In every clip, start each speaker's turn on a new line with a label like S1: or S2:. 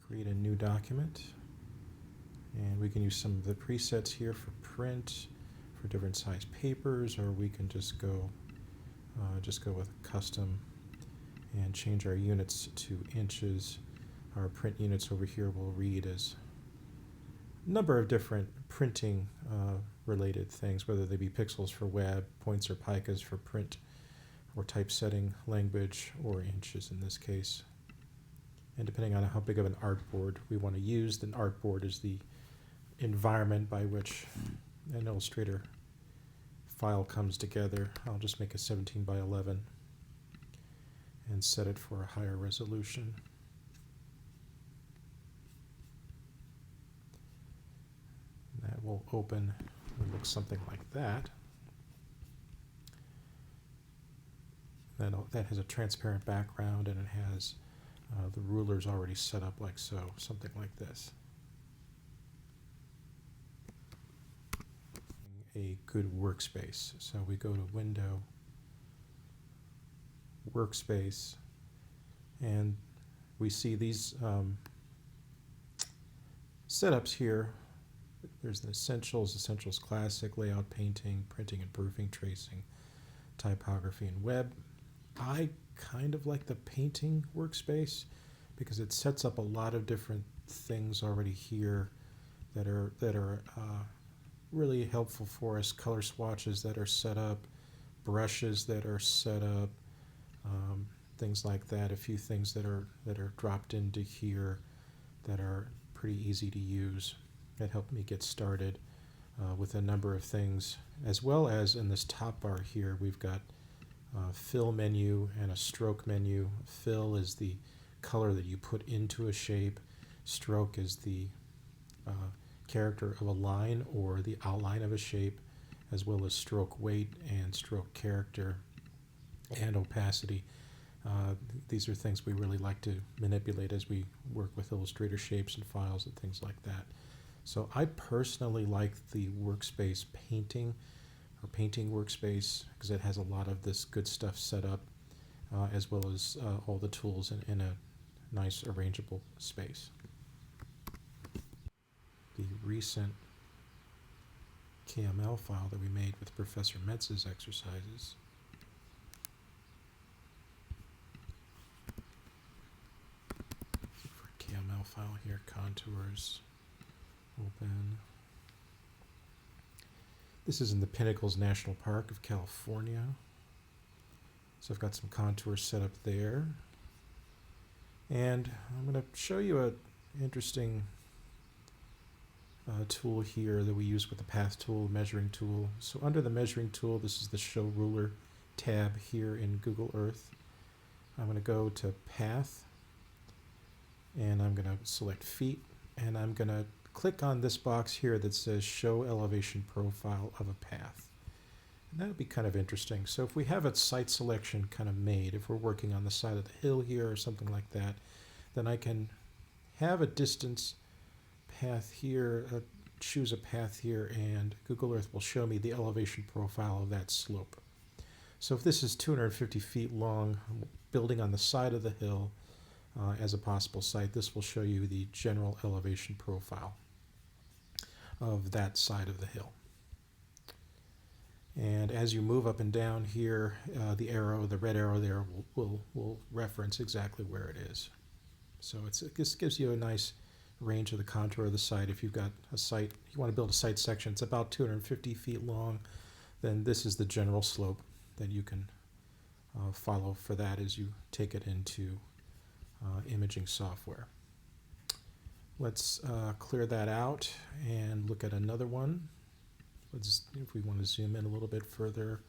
S1: create a new document, and we can use some of the presets here for print, for different size papers, or we can just go with custom and change our units to inches. Our print units over here will read as a number of different printing related things, whether they be pixels for web, points or picas for print or typesetting language, or inches in this case. And depending on how big of an artboard we want to use, then artboard is the environment by which an Illustrator file comes together. I'll just make a 17 by 11 and set it for a higher resolution. And that will open and look something like that. That has a transparent background, and it has the rulers already set up like so, something like this. A good workspace. So we go to Window, Workspace, and we see these setups here. There's the Essentials Classic, Layout, Painting, Printing and Proofing, Tracing, Typography, and Web. I kind of like the Painting workspace because it sets up a lot of different things already here that are really helpful for us. Color swatches that are set up, brushes that are set up, things like that. A few things that are dropped into here that are pretty easy to use. That helped me get started with a number of things, as well as in this top bar here we've got fill menu and a stroke menu. Fill is the color that you put into a shape. Stroke is the character of a line or the outline of a shape, as well as stroke weight and stroke character and opacity. These are things we really like to manipulate as we work with Illustrator shapes and files and things like that. So I personally like the workspace painting workspace because it has a lot of this good stuff set up, as well as all the tools in a nice arrangeable space. The recent KML file that we made with Professor Metz's exercises. For KML file here, contours, open. This is in the Pinnacles National Park of California. So I've got some contours set up there. And I'm going to show you an interesting tool here that we use with the path tool, measuring tool. So under the measuring tool, this is the show ruler tab here in Google Earth. I'm going to go to path, and I'm going to select feet, and I'm going to click on this box here that says show elevation profile of a path. And that would be kind of interesting. So if we have a site selection kind of made, if we're working on the side of the hill here or something like that, then I can have a distance path here, choose a path here, and Google Earth will show me the elevation profile of that slope. So if this is 250 feet long, building on the side of the hill as a possible site, this will show you the general elevation profile of that side of the hill. And as you move up and down here, the red arrow there will reference exactly where it is. So this gives you a nice range of the contour of the site. If you've got a site, you want to build a site section, it's about 250 feet long, then this is the general slope that you can follow for that as you take it into imaging software. Let's clear that out and look at another one. If we want to zoom in a little bit further,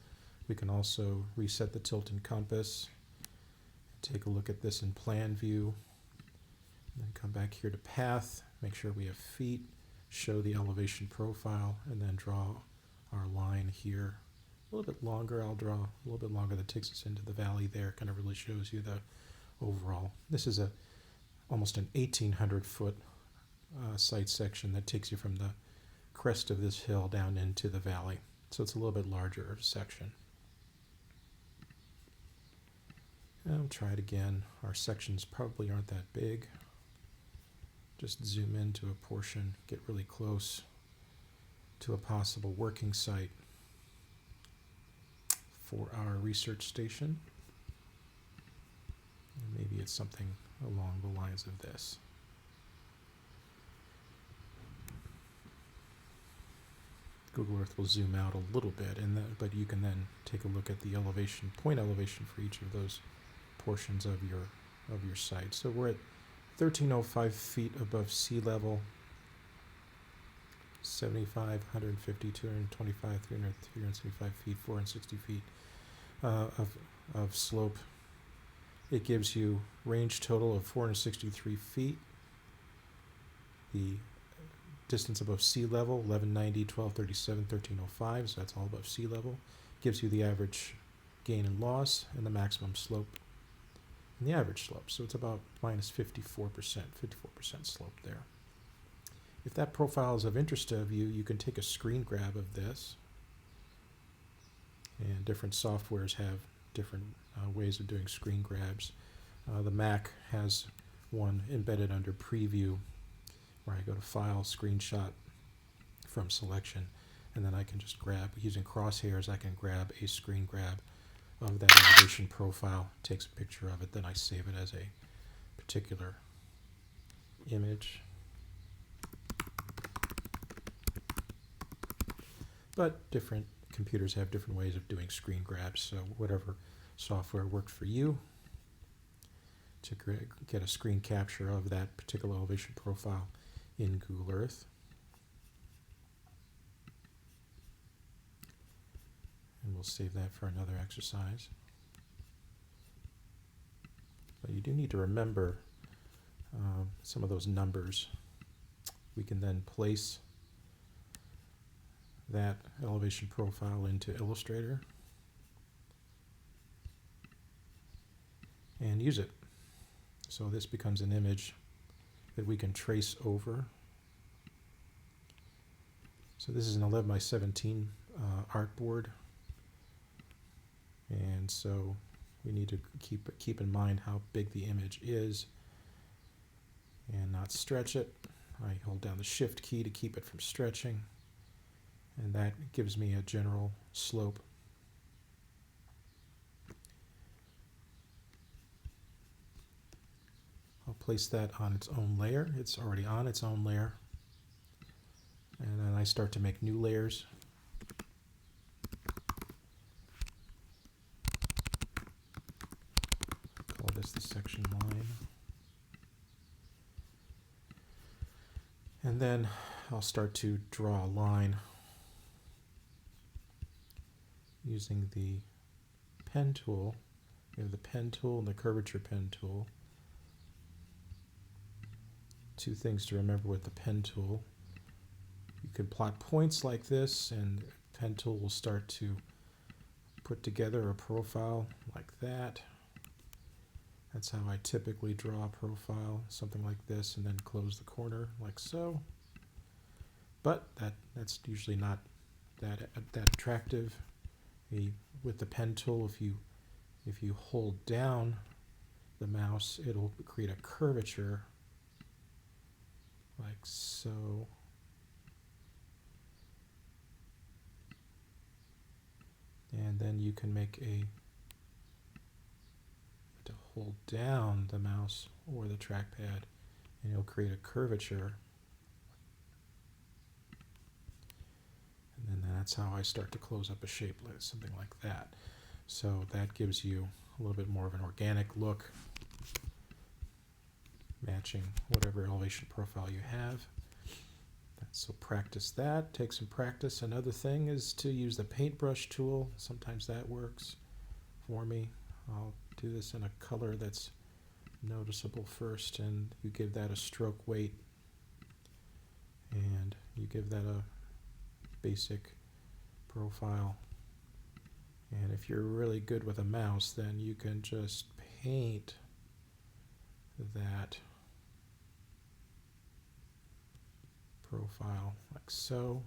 S1: we can also reset the tilt and compass. Take a look at this in plan view. Then come back here to path, make sure we have feet, show the elevation profile, and then draw our line here. A little bit longer, I'll draw a little bit longer. That takes us into the valley there, kind of really shows you the overall. This is almost an 1,800 foot site section that takes you from the crest of this hill down into the valley. So it's a little bit larger section. And I'll try it again. Our sections probably aren't that big. just zoom into a portion, get really close to a possible working site for our research station. And maybe it's something along the lines of this. Google Earth will zoom out a little bit, but you can then take a look at the elevation, point elevation for each of those portions of your site. So we're at 1,305 feet above sea level, 75, 150, 225, 300, 375 feet, 460 feet of slope. It gives you range total of 463 feet. The distance above sea level, 1190, 1237, 1305, so that's all above sea level. Gives you the average gain and loss and the maximum slope and the average slope. So it's about minus 54% slope there. If that profile is of interest to you, you can take a screen grab of this. And different softwares have different ways of doing screen grabs. The Mac has one embedded under Preview, where I go to File, Screenshot from Selection, and then I can just grab, using crosshairs, I can grab a screen grab of that elevation profile, takes a picture of it, then I save it as a particular image. But different computers have different ways of doing screen grabs, so whatever software worked for you to get a screen capture of that particular elevation profile in Google Earth. And we'll save that for another exercise. But you do need to remember some of those numbers. We can then place that elevation profile into Illustrator and use it. So this becomes an image that we can trace over. So this is an 11 by 17 artboard, and so we need to keep in mind how big the image is and not stretch it. I hold down the Shift key to keep it from stretching, and that gives me a general slope. I'll place that on its own layer. It's already on its own layer. And then I start to make new layers. Call this the section line. And then I'll start to draw a line using the pen tool. We have the pen tool and the curvature pen tool. Two things to remember with the pen tool. You can plot points like this, and the pen tool will start to put together a profile like that. That's how I typically draw a profile, something like this, and then close the corner like so. But that's usually not that attractive. With the pen tool, if you hold down the mouse, it'll create a curvature like so. And then you can make to hold down the mouse or the trackpad, and it'll create a curvature. And then that's how I start to close up a shape, something like that. So that gives you a little bit more of an organic look, matching whatever elevation profile you have. So practice that, take some practice. Another thing is to use the paintbrush tool. Sometimes that works for me. I'll do this in a color that's noticeable first, and you give that a stroke weight, and you give that a basic profile. And if you're really good with a mouse, then you can just paint that profile like so.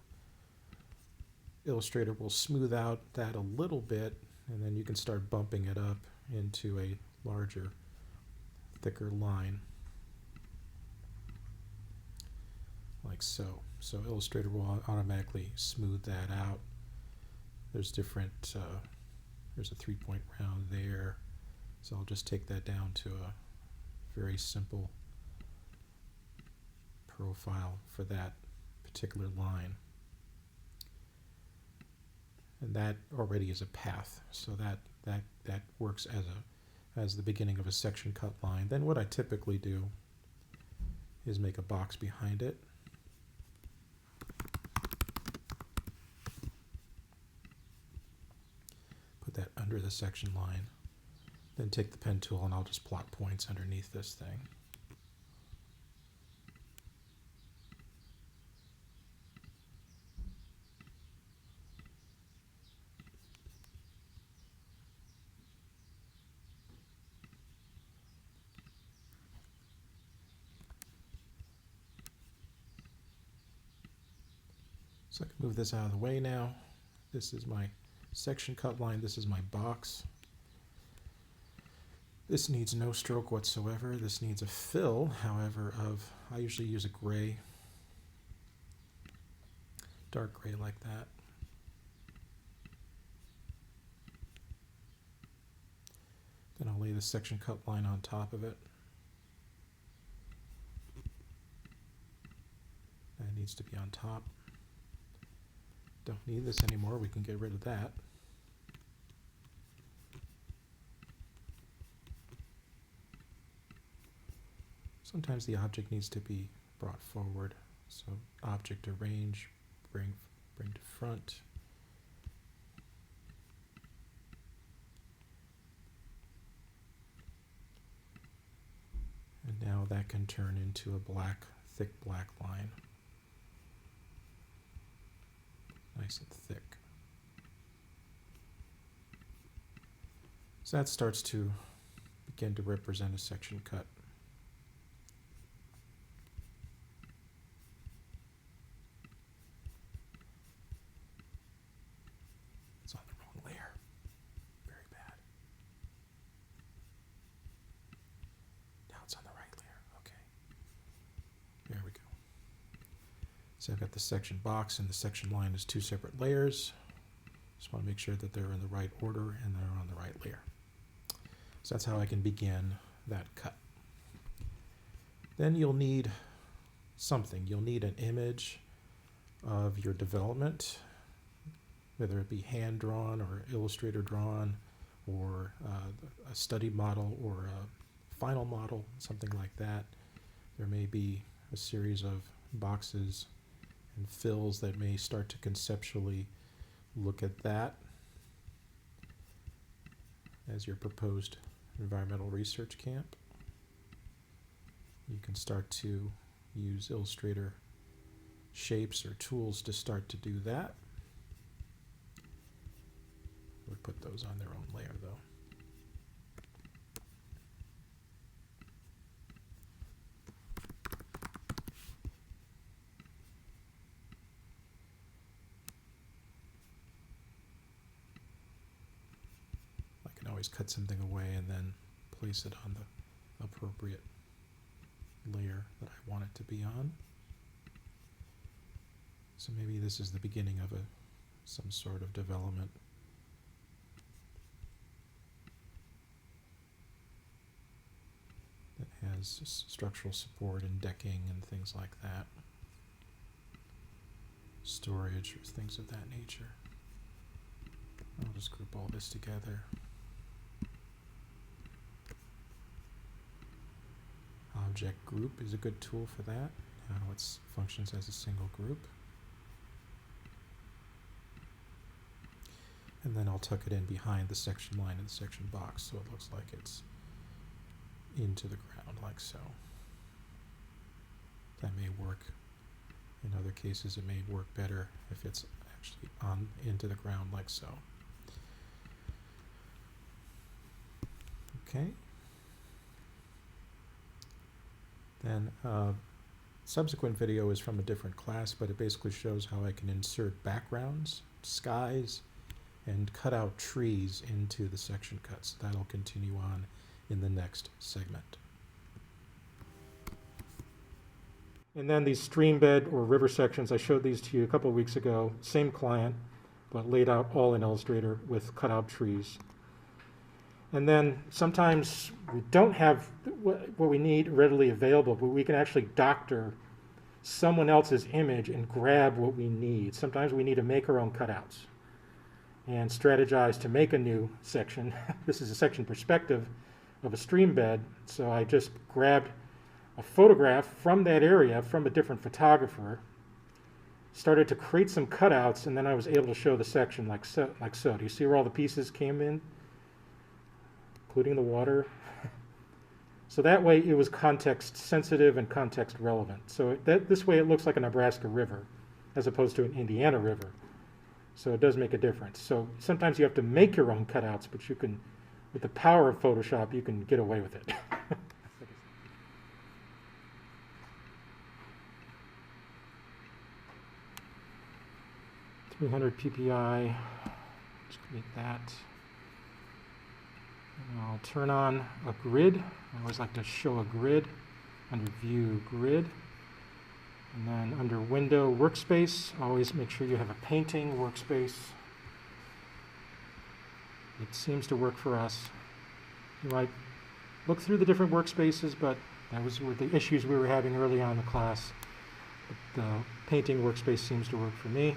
S1: Illustrator will smooth out that a little bit, and then you can start bumping it up into a larger, thicker line. like so. So Illustrator will automatically smooth that out. There's different, there's a 3-point round there. So I'll just take that down to a very simple profile for that particular line. And that already is a path, so that works as the beginning of a section cut line. Then what I typically do is make a box behind it. Put that under the section line. Then take the pen tool and I'll just plot points underneath this thing. So I can move this out of the way now. This is my section cut line. This is my box. This needs no stroke whatsoever. This needs a fill, however, I usually use a gray, dark gray like that. Then I'll lay the section cut line on top of it. That needs to be on top. Don't need this anymore, we can get rid of that. Sometimes the object needs to be brought forward. So object arrange, bring to front. And now that can turn into a black, thick black line. Nice and thick. So that starts to begin to represent a section cut. It's on the wrong layer. Very bad. Now it's on the right layer. Okay. There we go. So I've got the section box and the section line as two separate layers. Just want to make sure that they're in the right order and they're on the right layer. So that's how I can begin that cut. Then you'll need something. You'll need an image of your development, whether it be hand-drawn or Illustrator drawn, or a study model or a final model, something like that. There may be a series of boxes and fills that may start to conceptually look at that as your proposed environmental research camp. You can start to use Illustrator shapes or tools to start to do that. We'll put those on their own layer though. Cut something away and then place it on the appropriate layer that I want it to be on. So maybe this is the beginning of some sort of development. That has structural support and decking and things like that. Storage or things of that nature. I'll just group all this together. Object group is a good tool for that. It functions as a single group. And then I'll tuck it in behind the section line and the section box so it looks like it's into the ground like so. That may work. In other cases it may work better if it's actually into the ground like so. Okay. Then subsequent video is from a different class, but it basically shows how I can insert backgrounds, skies, and cut out trees into the section cuts. That'll continue on in the next segment. And then these stream bed or river sections, I showed these to you a couple of weeks ago, same client, but laid out all in Illustrator with cutout trees. And then sometimes we don't have what we need readily available, but we can actually doctor someone else's image and grab what we need. Sometimes we need to make our own cutouts and strategize to make a new section. This is a section perspective of a stream bed, so I just grabbed a photograph from that area from a different photographer, started to create some cutouts, and then I was able to show the section like so. Do you see where all the pieces came in, including the water? So that way it was context sensitive and context relevant. So this way it looks like a Nebraska river as opposed to an Indiana river. So it does make a difference. So sometimes you have to make your own cutouts, but you can, with the power of Photoshop, you can get away with it. 300 PPI, just make that. And I'll turn on a grid. I always like to show a grid under View, Grid. And then under Window, Workspace, always make sure you have a painting workspace. It seems to work for us. You might look through the different workspaces, but that was with the issues we were having early on in the class. But the painting workspace seems to work for me.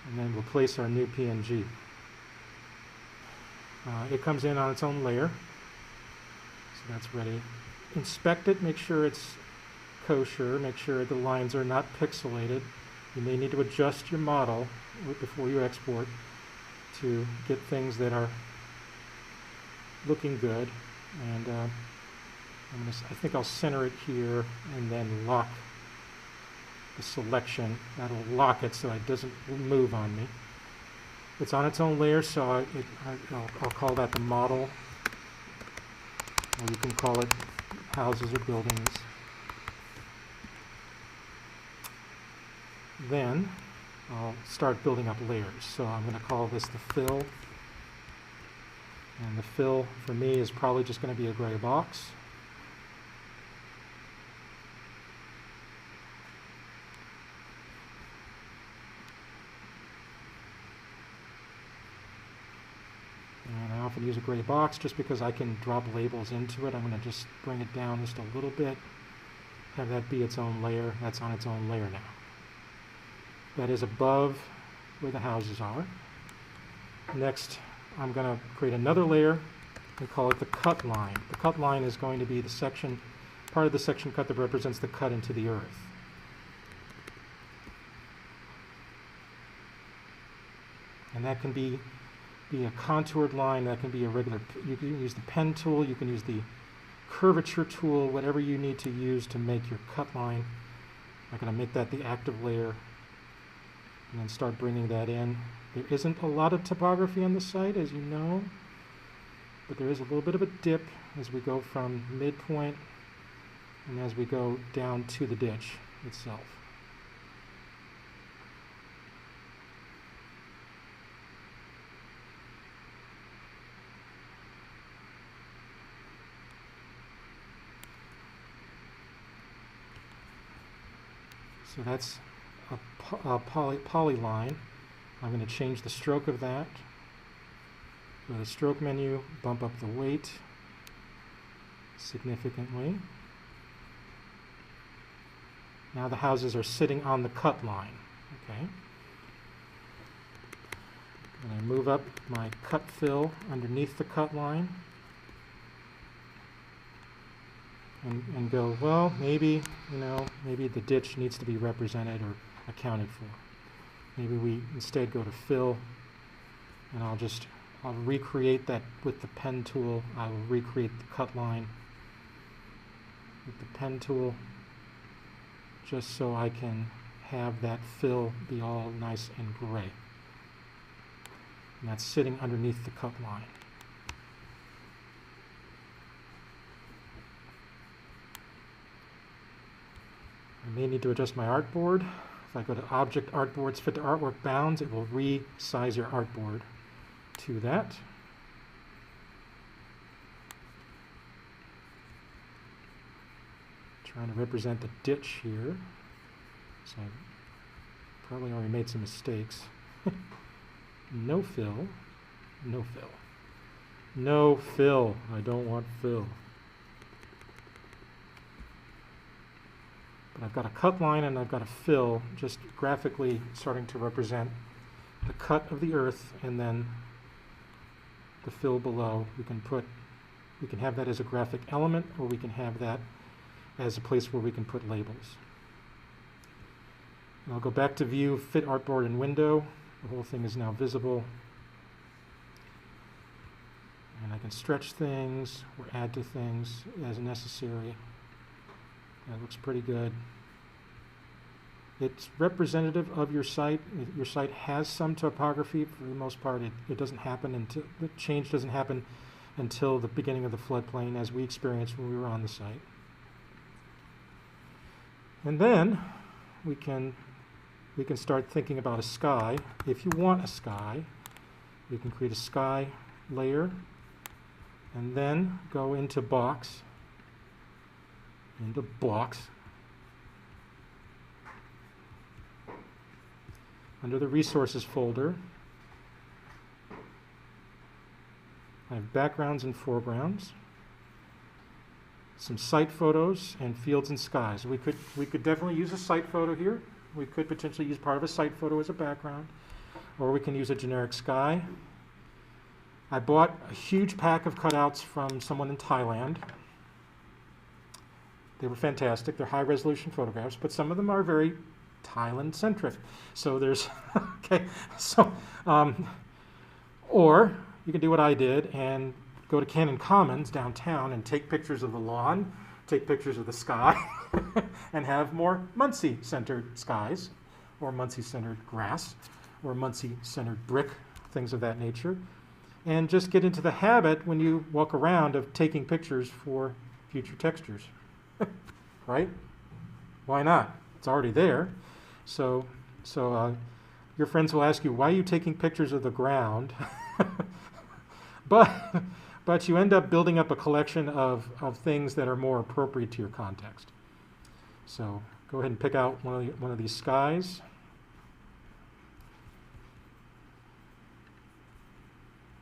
S1: And then we'll place our new PNG. It comes in on its own layer, so that's ready. Inspect it, make sure it's kosher, make sure the lines are not pixelated. You may need to adjust your model before you export to get things that are looking good. And I think I'll center it here and then lock the selection. That'll lock it so it doesn't move on me. It's on its own layer, so I'll call that the model, or you can call it houses or buildings. Then I'll start building up layers. So I'm going to call this the fill, and the fill for me is probably just going to be a gray box. And I often use a gray box just because I can drop labels into it. I'm going to just bring it down just a little bit, have that be its own layer. That's on its own layer now. That is above where the houses are. Next, I'm going to create another layer and call it the cut line. The cut line is going to be the section, part of the section cut that represents the cut into the earth. And that can be a contoured line, that can be a regular, you can use the pen tool, you can use the curvature tool, whatever you need to use to make your cut line. I'm going to make that the active layer and then start bringing that in. There isn't a lot of topography on the site, as you know, but there is a little bit of a dip as we go from midpoint and as we go down to the ditch itself. So that's a polyline. I'm going to change the stroke of that. Go to the stroke menu, bump up the weight significantly. Now the houses are sitting on the cut line. Okay. And I move up my cut fill underneath the cut line. And go, well, maybe, maybe the ditch needs to be represented or accounted for. Maybe we instead go to fill, and I'll recreate that with the pen tool. I will recreate the cut line with the pen tool, just so I can have that fill be all nice and gray. And that's sitting underneath the cut line. I may need to adjust my artboard. If I go to Object, Artboards, Fit to Artwork Bounds, it will resize your artboard to that. trying to represent the ditch here. So I probably already made some mistakes. No fill. No fill. No fill. I don't want fill. But I've got a cut line and I've got a fill, just graphically starting to represent the cut of the earth and then the fill below. We can have that as a graphic element, or we can have that as a place where we can put labels. And I'll go back to view, fit artboard and window. The whole thing is now visible. And I can stretch things or add to things as necessary. That looks pretty good. It's representative of your site. Your site has some topography. For the most part, it doesn't happen until the change doesn't happen until the beginning of the floodplain, as we experienced when we were on the site. And then we can start thinking about a sky. If you want a sky, you can create a sky layer and then go into box. Under the resources folder, I have backgrounds and foregrounds, some site photos, and fields and skies. We could definitely use a site photo here. We could potentially use part of a site photo as a background, or we can use a generic sky. I bought a huge pack of cutouts from someone in Thailand. They were fantastic. They're high-resolution photographs, but some of them are very Thailand-centric. So there's, okay, so, or you can do what I did and go to Cannon Commons downtown and take pictures of the lawn, take pictures of the sky, and have more Muncie-centered skies, or Muncie-centered grass, or Muncie-centered brick, things of that nature, and just get into the habit when you walk around of taking pictures for future textures. Right? Why not? It's already there. So your friends will ask you, why are you taking pictures of the ground? but you end up building up a collection of things that are more appropriate to your context. So go ahead and pick out one of these skies.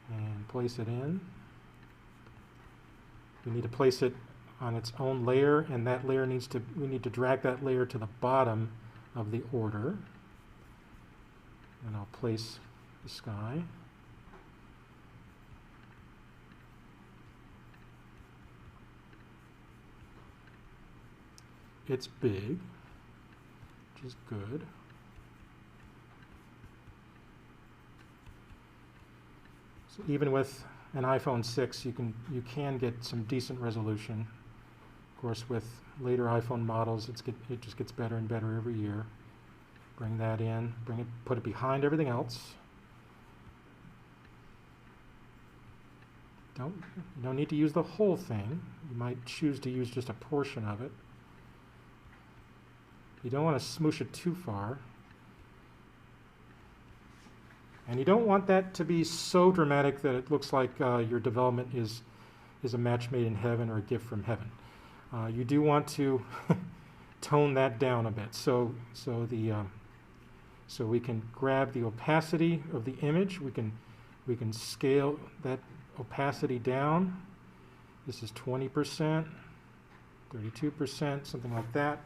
S1: And place it in. We need to place it on its own layer, and that layer we need to drag that layer to the bottom of the order. And I'll place the sky. It's big, which is good. So even with an iPhone 6, you can get some decent resolution. Of course, with later iPhone models, it just gets better and better every year. Bring that in, put it behind everything else. You don't need to use the whole thing. You might choose to use just a portion of it. You don't want to smoosh it too far. And you don't want that to be so dramatic that it looks like your development is a match made in heaven or a gift from heaven. You do want to tone that down a bit. So we can grab the opacity of the image. We can scale that opacity down. This is 20%, 32%, something like that.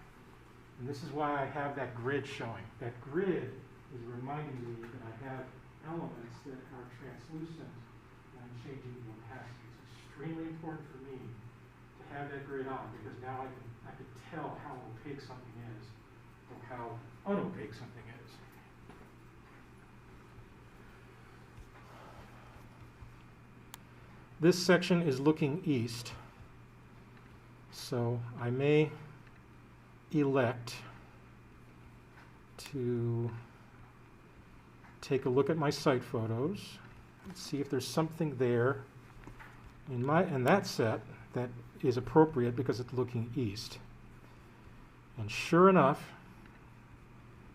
S1: And this is why I have that grid showing. That grid is reminding me that I have elements that are translucent and I'm changing the opacity. It's extremely important for me to have that grid on, because now I can tell how opaque something is or how unopaque something is. This section is looking east, so I may elect to take a look at my site photos and see if there's something there in that set that is appropriate because it's looking east. And sure enough,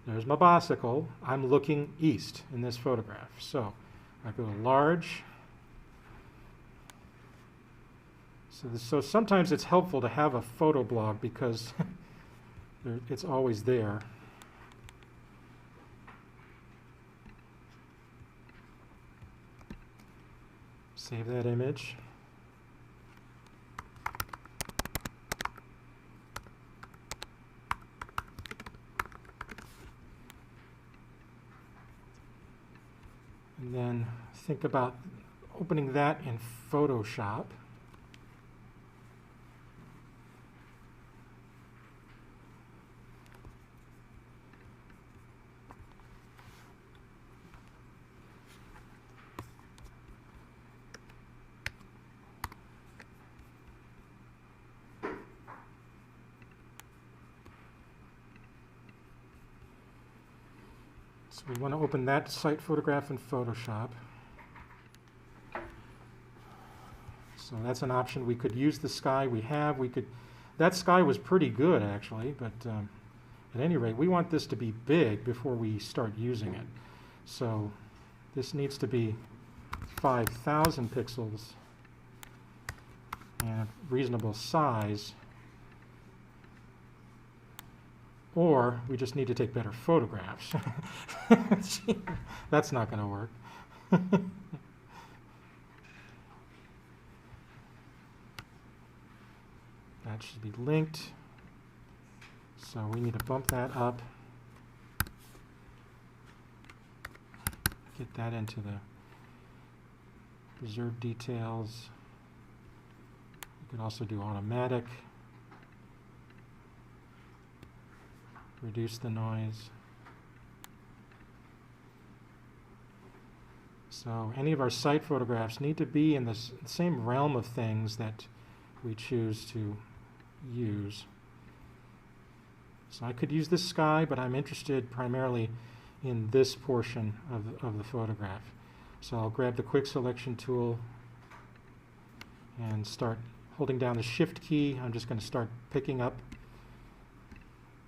S1: there's my bicycle. I'm looking east in this photograph. So I go to large, So sometimes it's helpful to have a photo blog because it's always there. Save that image. And then think about opening that in Photoshop. So we want to open that site photograph in Photoshop. So that's an option. We could use the sky we have. That sky was pretty good actually, but at any rate, we want this to be big before we start using it. So this needs to be 5,000 pixels and reasonable size. Or we just need to take better photographs. That's not going to work. That should be linked. So we need to bump that up. Get that into the preserve details. You can also do automatic. Reduce the noise. So any of our site photographs need to be in the same realm of things that we choose to use. So I could use this sky, but I'm interested primarily in this portion of the photograph. So I'll grab the quick selection tool and start holding down the shift key. I'm just going to start picking up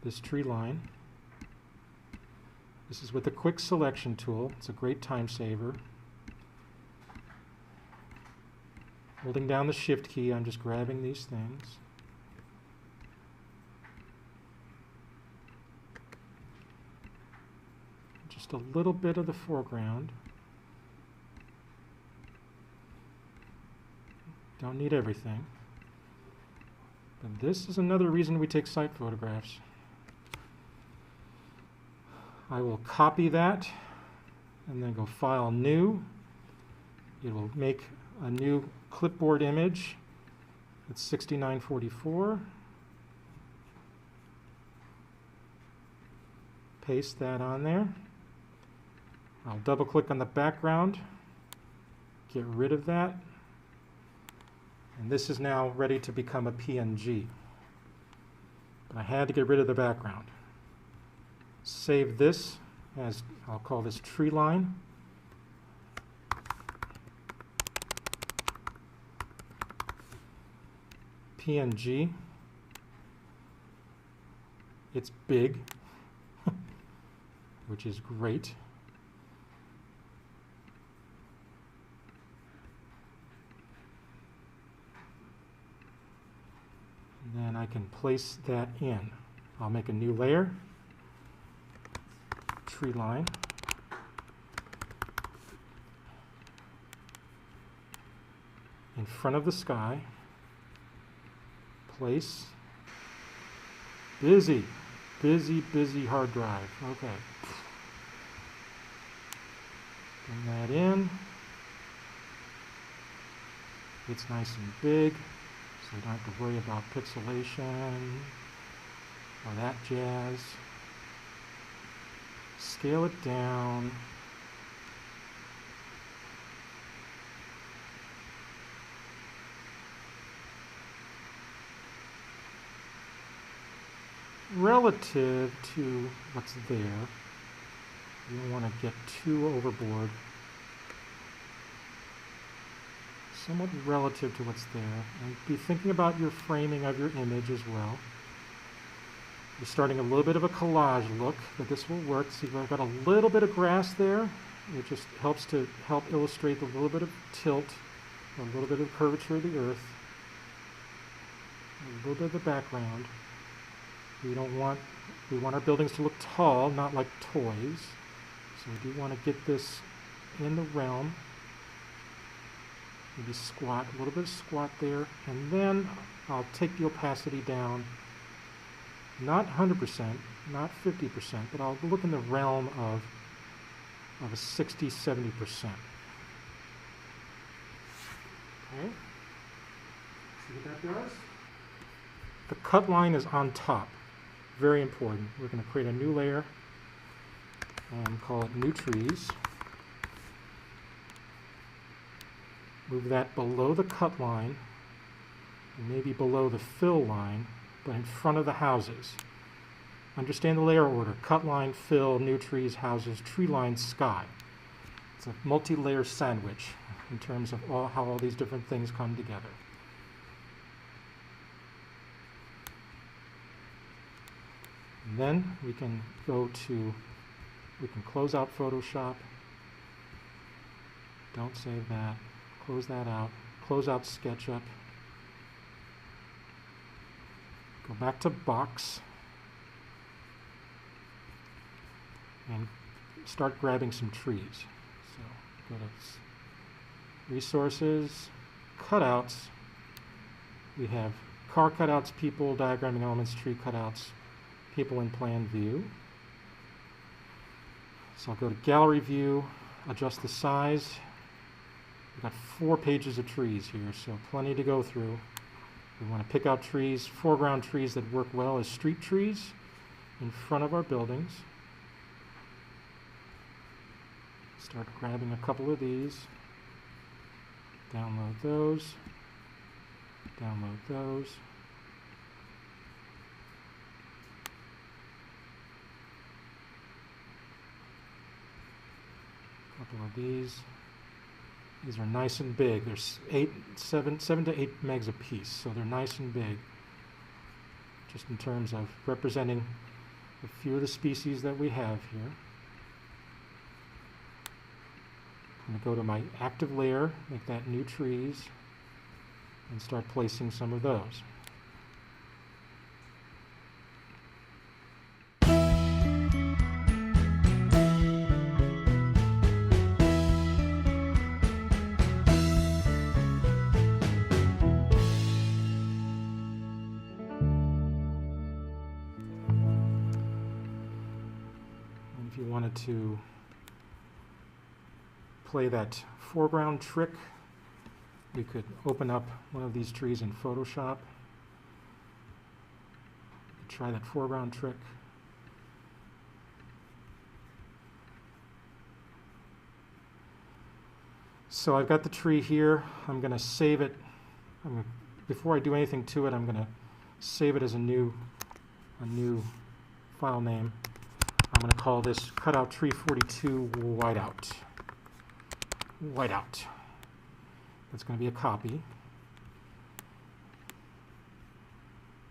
S1: this tree line. This is with the quick selection tool. It's a great time saver. Holding down the shift key, I'm just grabbing these things. Just a little bit of the foreground. Don't need everything. And this is another reason we take site photographs. I will copy that and then go File, New. It will make a new clipboard image. It's 6944. Paste that on there. I'll double click on the background, get rid of that, and this is now ready to become a PNG. But I had to get rid of the background. Save this as, I'll call this tree line. PNG. It's big, which is great. And then I can place that in. I'll make a new layer. Tree line. In front of the sky. Place. Busy, busy hard drive. Okay. Bring that in. It's nice and big, so you don't have to worry about pixelation or that jazz. Scale it down. Relative to what's there. You don't want to get too overboard. Somewhat relative to what's there. And be thinking about your framing of your image as well. You're starting a little bit of a collage look, but this will work. See, I've got a little bit of grass there. It just helps to illustrate a little bit of tilt, a little bit of curvature of the earth. a little bit of the background. We want our buildings to look tall, not like toys. So we do want to get this in the realm. Maybe squat, a little bit of squat there, and then I'll take the opacity down, not 100%, not 50%, but I'll look in the realm of a 60, 70%. Okay, see what that does? The cut line is on top, very important. We're going to create a new layer and call it New Trees. Move that below the cut line, and maybe below the fill line, but in front of the houses. Understand the layer order: cut line, fill, new trees, houses, tree line, sky. It's a multi-layer sandwich in terms of how all these different things come together. And then we can we can close out Photoshop. Don't save that. Close that out. Close out SketchUp. Go back to Box. And start grabbing some trees. So go to Resources, Cutouts. We have car cutouts, people, diagramming elements, tree cutouts, people in plan view. So I'll go to Gallery View, adjust the size. We've got 4 pages of trees here, so plenty to go through. We want to pick out trees, foreground trees that work well as street trees in front of our buildings. Start grabbing a couple of these. Download those. Download those. A couple of these. These are nice and big. There's 7 to 8 megs a piece, so they're nice and big. Just in terms of representing a few of the species that we have here. I'm going to go to my active layer, make that New Trees, and start placing some of those. If you wanted to play that foreground trick, you could open up one of these trees in Photoshop. You could try that foreground trick. So I've got the tree here. I'm going to save it. Before I do anything to it, I'm going to save it as a new file name. I'm going to call this Cutout Tree 42 Whiteout. Whiteout. That's going to be a copy.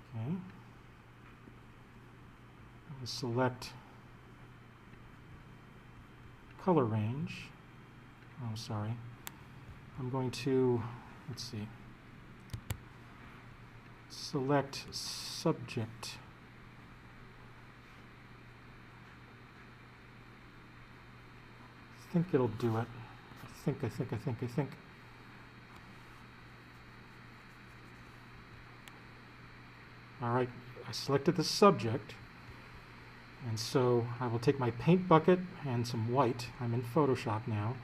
S1: Okay. I'm going to select color range. Oh, sorry. I'm going to, let's see, select subject. I think it'll do it. I think. All right, I selected the subject, and so I will take my paint bucket and some white. I'm in Photoshop now,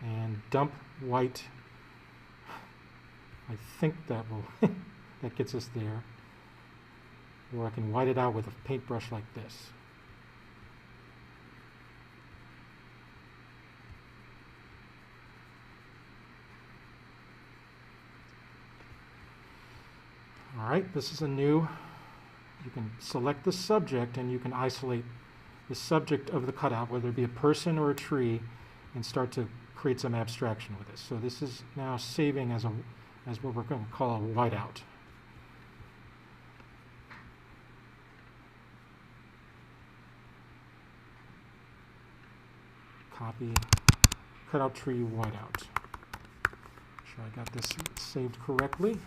S1: and dump white. I think that will that gets us there. Or I can white it out with a paintbrush like this. All right, this is you can select the subject and you can isolate the subject of the cutout, whether it be a person or a tree, and start to create some abstraction with this. So this is now saving as what we're going to call a whiteout. Copy, cutout tree whiteout. Make sure I got this saved correctly.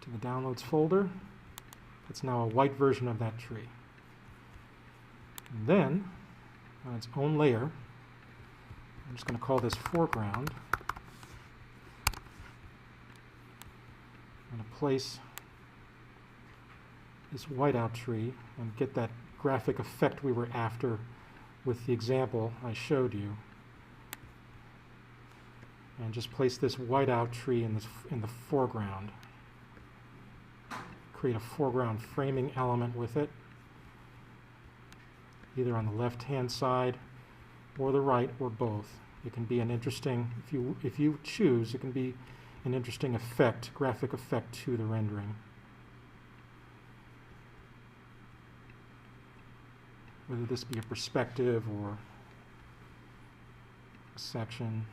S1: to the downloads folder. It's now a white version of that tree. And then, on its own layer, I'm just going to call this foreground. I'm going to place this whiteout tree and get that graphic effect we were after with the example I showed you. And just place this whiteout tree in the foreground. Create a foreground framing element with it, either on the left-hand side or the right, or both. It can be an interesting, if you choose, it can be an interesting effect, graphic effect to the rendering. Whether this be a perspective or a section.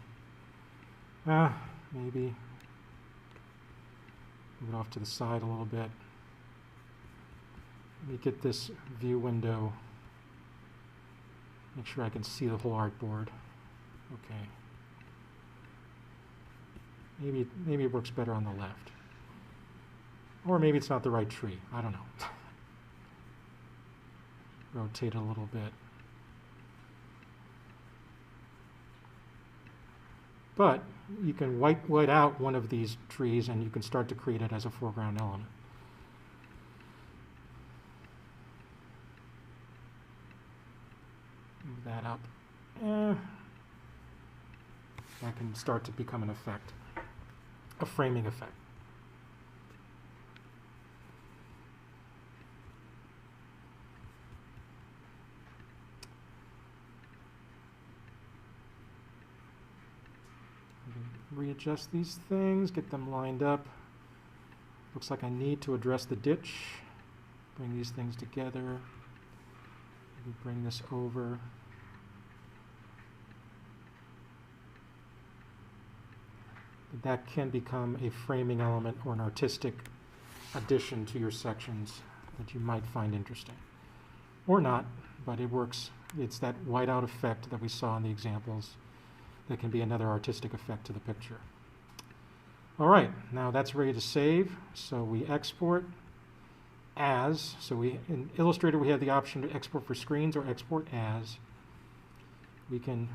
S1: Maybe move it off to the side a little bit. Let me get this view window. Make sure I can see the whole artboard. Okay. Maybe it works better on the left. Or maybe it's not the right tree. I don't know. Rotate it a little bit. But you can white out one of these trees and you can start to create it as a foreground element. Move that up. That can start to become an effect, a framing effect. Readjust these things, get them lined up. Looks like I need to address the ditch. Bring these things together. Maybe bring this over. But that can become a framing element or an artistic addition to your sections that you might find interesting. Or not, but it works. It's that whiteout effect that we saw in the examples. That can be another artistic effect to the picture. All right, now that's ready to save. So we export as. So in Illustrator we have the option to export for screens or export as. We can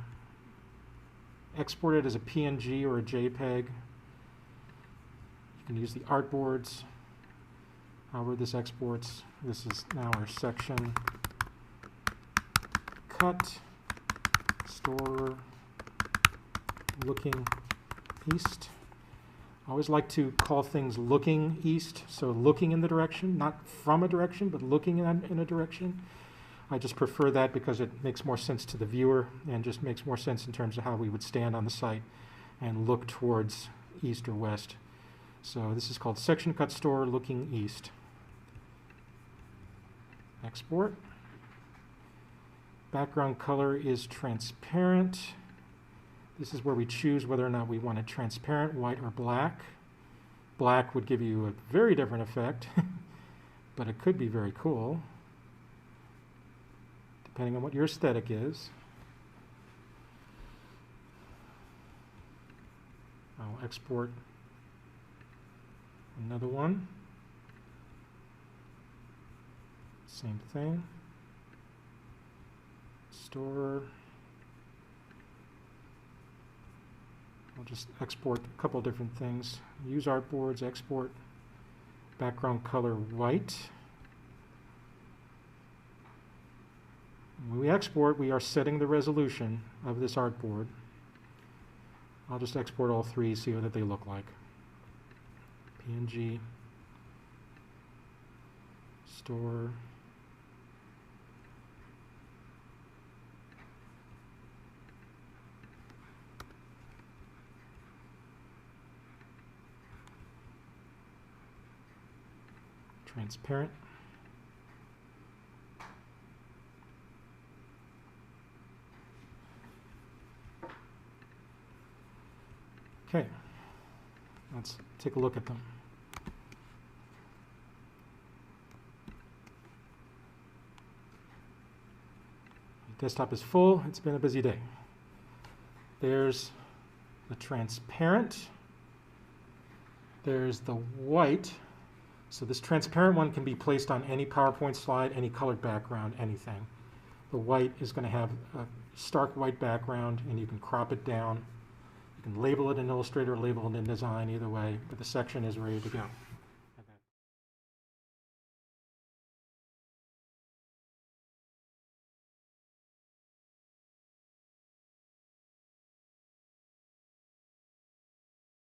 S1: export it as a PNG or a JPEG. You can use the artboards. However this exports. This is now our section. Cut, store, looking east. I always like to call things looking east, so looking in the direction, not from a direction, but looking in a direction. I just prefer that because it makes more sense to the viewer and just makes more sense in terms of how we would stand on the site and look towards east or west. So this is called section cut store looking east. Export. Background color is transparent. This is where we choose whether or not we want it transparent, white, or black. Black would give you a very different effect, but it could be very cool, depending on what your aesthetic is. I'll export another one. Same thing. Store. I'll just export a couple different things. Use artboards, export, background color white. When we export, we are setting the resolution of this artboard. I'll just export all three, see what they look like. PNG, store, transparent. Okay, let's take a look at them. The desktop is full. It's been a busy day. There's the transparent. There's the white. So this transparent one can be placed on any PowerPoint slide, any colored background, anything. The white is going to have a stark white background, and you can crop it down. You can label it in Illustrator, label it in Design, either way, but the section is ready to go.